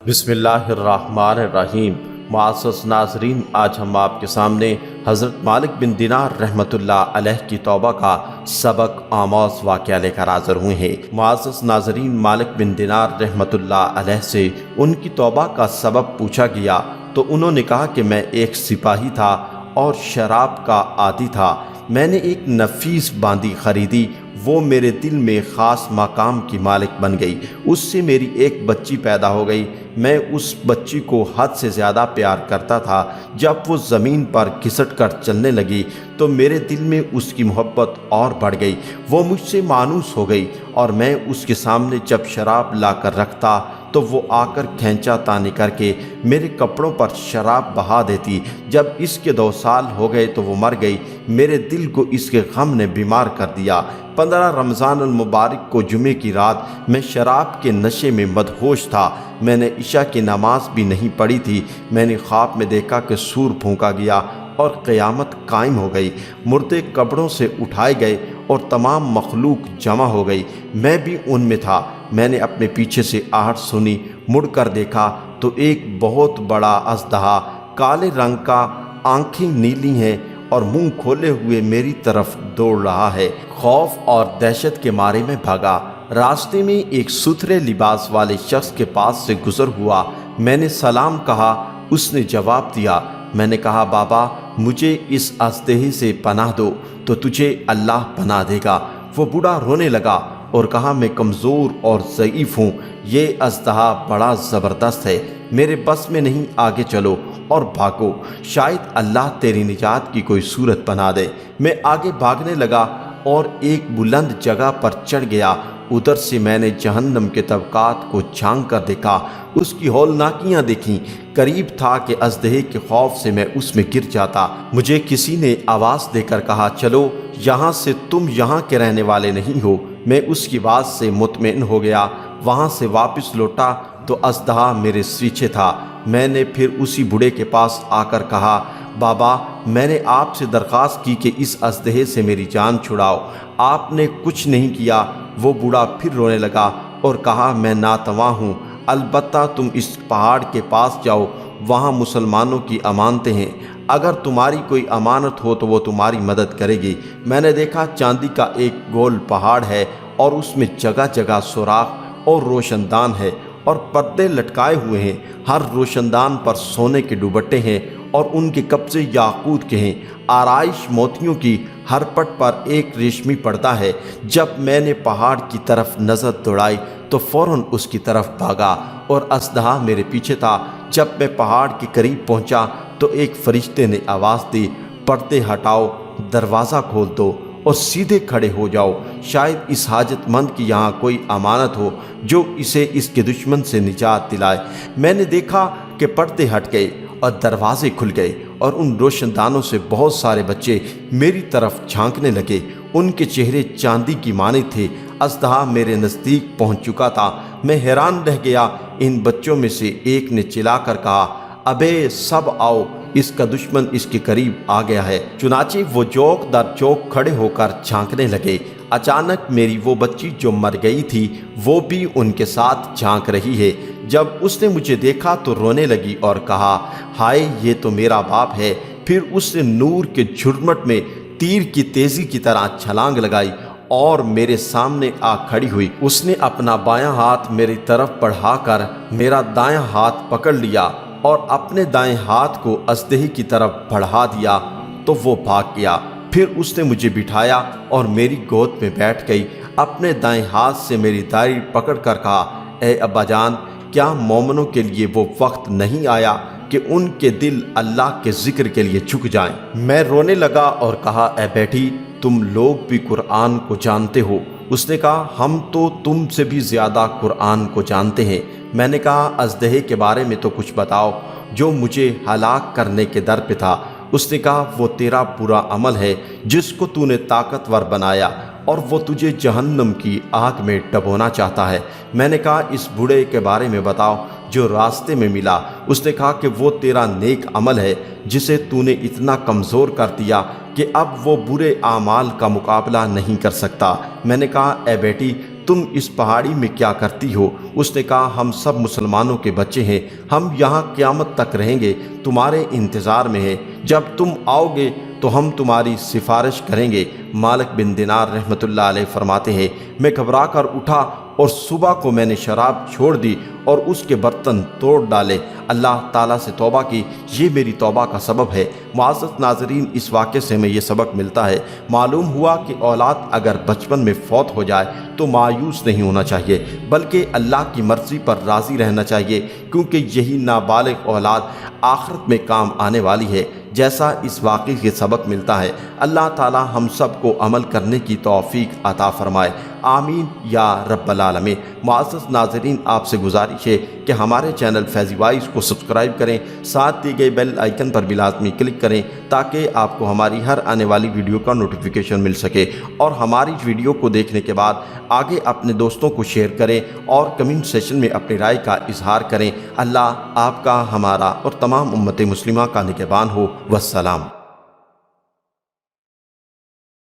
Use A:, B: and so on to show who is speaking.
A: بسم اللہ الرحمن الرحیم۔ معزز ناظرین، آج ہم آپ کے سامنے حضرت مالک بن دینار رحمۃ اللہ علیہ کی توبہ کا سبق آموز واقعہ لے کر حاضر ہوئے ہیں۔ معزز ناظرین، مالک بن دینار رحمۃ اللہ علیہ سے ان کی توبہ کا سبب پوچھا گیا تو انہوں نے کہا کہ میں ایک سپاہی تھا اور شراب کا عادی تھا۔ میں نے ایک نفیس باندی خریدی، وہ میرے دل میں خاص مقام کی مالک بن گئی۔ اس سے میری ایک بچی پیدا ہو گئی۔ میں اس بچی کو حد سے زیادہ پیار کرتا تھا۔ جب وہ زمین پر گھسٹ کر چلنے لگی تو میرے دل میں اس کی محبت اور بڑھ گئی۔ وہ مجھ سے مانوس ہو گئی اور میں اس کے سامنے جب شراب لا کر رکھتا تو وہ آ کر کھینچا تانی کر کے میرے کپڑوں پر شراب بہا دیتی۔ جب اس کے 2 سال ہو گئے تو وہ مر گئی۔ میرے دل کو اس کے غم نے بیمار کر دیا۔ 15 رمضان المبارک کو جمعے کی رات میں شراب کے نشے میں مدہوش تھا۔ میں نے عشاء کی نماز بھی نہیں پڑھی تھی۔ میں نے خواب میں دیکھا کہ سور پھونکا گیا اور قیامت قائم ہو گئی۔ مردے قبروں سے اٹھائے گئے اور تمام مخلوق جمع ہو گئی۔ میں بھی ان میں تھا۔ میں نے اپنے پیچھے سے آہٹ سنی، مڑ کر دیکھا تو ایک بہت بڑا اژدہا کالے رنگ کا، آنکھیں نیلی ہیں اور منہ کھولے ہوئے میری طرف دوڑ رہا ہے۔ خوف اور دہشت کے مارے میں بھاگا۔ راستے میں ایک ستھرے لباس والے شخص کے پاس سے گزر ہوا۔ میں نے سلام کہا، اس نے جواب دیا۔ میں نے کہا، بابا مجھے اس اژدہے سے پناہ دو تو تجھے اللہ پناہ دے گا۔ وہ بوڑھا رونے لگا اور کہا، میں کمزور اور ضعیف ہوں، یہ اژدہا بڑا زبردست ہے، میرے بس میں نہیں، آگے چلو اور بھاگو، شاید اللہ تیری نجات کی کوئی صورت بنا دے۔ میں آگے بھاگنے لگا اور ایک بلند جگہ پر چڑھ گیا۔ ادھر سے میں نے جہنم کے طبقات کو جھانک کر دیکھا، اس کی ہولناکیاں دیکھیں۔ قریب تھا کہ اژدہے کے خوف سے میں اس میں گر جاتا۔ مجھے کسی نے آواز دے کر کہا، چلو یہاں سے، تم یہاں کے رہنے والے نہیں ہو۔ میں اس کی بات سے مطمئن ہو گیا۔ وہاں سے واپس لوٹا تو اژدہا میرے پیچھے تھا۔ میں نے پھر اسی بوڑھے کے پاس آ کر کہا، بابا میں نے آپ سے درخواست کی کہ اس اژدہے سے میری جان چھڑاؤ، آپ نے کچھ نہیں کیا۔ وہ بوڑھا پھر رونے لگا اور کہا، میں ناتواں ہوں، البتہ تم اس پہاڑ کے پاس جاؤ، وہاں مسلمانوں کی امانتیں ہیں، اگر تمہاری کوئی امانت ہو تو وہ تمہاری مدد کرے گی۔ میں نے دیکھا چاندی کا ایک گول پہاڑ ہے اور اس میں جگہ جگہ سوراخ اور روشن دان ہے اور پردے لٹکائے ہوئے ہیں۔ ہر روشن دان پر سونے کے دوپٹے ہیں اور ان کے قبضے یاقوت کے ہیں، آرائش موتیوں کی، ہر پٹ پر ایک ریشمی پردہ ہے۔ جب میں نے پہاڑ کی طرف نظر دوڑائی تو فوراً اس کی طرف بھاگا اور اژدہا میرے پیچھے تھا۔ جب میں پہاڑ کے قریب پہنچا تو ایک فرشتے نے آواز دی، پردے ہٹاؤ، دروازہ کھول دو اور سیدھے کھڑے ہو جاؤ، شاید اس حاجت مند کی یہاں کوئی امانت ہو جو اسے اس کے دشمن سے نجات دلائے۔ میں نے دیکھا کہ پردے ہٹ گئے اور دروازے کھل گئے اور ان روشن دانوں سے بہت سارے بچے میری طرف جھانکنے لگے۔ ان کے چہرے چاندی کی مانند تھے۔ اژدہا میرے نزدیک پہنچ چکا تھا۔ میں حیران رہ گیا۔ ان بچوں میں سے ایک نے چلا کر کہا، ابے سب آؤ، اس کا دشمن اس کے قریب آ گیا ہے۔ چنانچہ وہ چوک در چوک کھڑے ہو کر جھانکنے لگے۔ اچانک میری وہ بچی جو مر گئی تھی وہ بھی ان کے ساتھ جھانک رہی ہے۔ جب اس نے مجھے دیکھا تو رونے لگی اور کہا، ہائے یہ تو میرا باپ ہے۔ پھر اس نے نور کے جھرمٹ میں تیر کی تیزی کی طرح چھلانگ لگائی اور میرے سامنے آ کھڑی ہوئی۔ اس نے اپنا بایاں ہاتھ میری طرف بڑھا کر میرا دایاں ہاتھ پکڑ لیا اور اپنے دائیں ہاتھ کو اژدہے کی طرف بڑھا دیا تو وہ بھاگ گیا۔ پھر اس نے مجھے بٹھایا اور میری گود میں بیٹھ گئی۔ اپنے دائیں ہاتھ سے میری داڑھی پکڑ کر کہا، اے ابا جان، کیا مومنوں کے لیے وہ وقت نہیں آیا کہ ان کے دل اللہ کے ذکر کے لیے جھک جائیں؟ میں رونے لگا اور کہا، اے بیٹی تم لوگ بھی قرآن کو جانتے ہو؟ اس نے کہا، ہم تو تم سے بھی زیادہ قرآن کو جانتے ہیں۔ میں نے کہا، اژدہے کے بارے میں تو کچھ بتاؤ جو مجھے ہلاک کرنے کے در پہ تھا۔ اس نے کہا، وہ تیرا برا عمل ہے جس کو تو نے طاقتور بنایا اور وہ تجھے جہنم کی آگ میں ڈبونا چاہتا ہے۔ میں نے کہا، اس بوڑھے کے بارے میں بتاؤ جو راستے میں ملا۔ اس نے کہا کہ وہ تیرا نیک عمل ہے جسے تو نے اتنا کمزور کر دیا کہ اب وہ برے اعمال کا مقابلہ نہیں کر سکتا۔ میں نے کہا، اے بیٹی تم اس پہاڑی میں کیا کرتی ہو؟ اس نے کہا ہم سب مسلمانوں کے بچے ہیں، ہم یہاں قیامت تک رہیں گے، تمہارے انتظار میں ہیں، جب تم آؤ گے تو ہم تمہاری سفارش کریں گے۔ مالک بن دینار رحمۃ اللہ علیہ فرماتے ہیں میں گھبرا کر اٹھا اور صبح کو میں نے شراب چھوڑ دی اور اس کے برتن توڑ ڈالے، اللہ تعالیٰ سے توبہ کی، یہ میری توبہ کا سبب ہے۔ معزز ناظرین، اس واقعے سے ہمیں یہ سبق ملتا ہے، معلوم ہوا کہ اولاد اگر بچپن میں فوت ہو جائے تو مایوس نہیں ہونا چاہیے، بلکہ اللہ کی مرضی پر راضی رہنا چاہیے، کیونکہ یہی نابالغ اولاد آخرت میں کام آنے والی ہے، جیسا اس واقعے سے سبق ملتا ہے۔ اللہ تعالی ہم سب کو عمل کرنے کی توفیق عطا فرمائے، آمین یا رب العالمین۔ معزز ناظرین، آپ سے گزارش ہے کہ ہمارے چینل فیضی وائس کو سبسکرائب کریں، ساتھ دی گئی بیل آئیکن پر بھی لازمی کلک کریں تاکہ آپ کو ہماری ہر آنے والی ویڈیو کا نوٹیفیکیشن مل سکے، اور ہماری ویڈیو کو دیکھنے کے بعد آگے اپنے دوستوں کو شیئر کریں اور کمنٹ سیکشن میں اپنی رائے کا اظہار کریں۔ اللہ آپ کا، ہمارا اور تمام امت مسلمہ کا نگہبان ہو۔ والسلام۔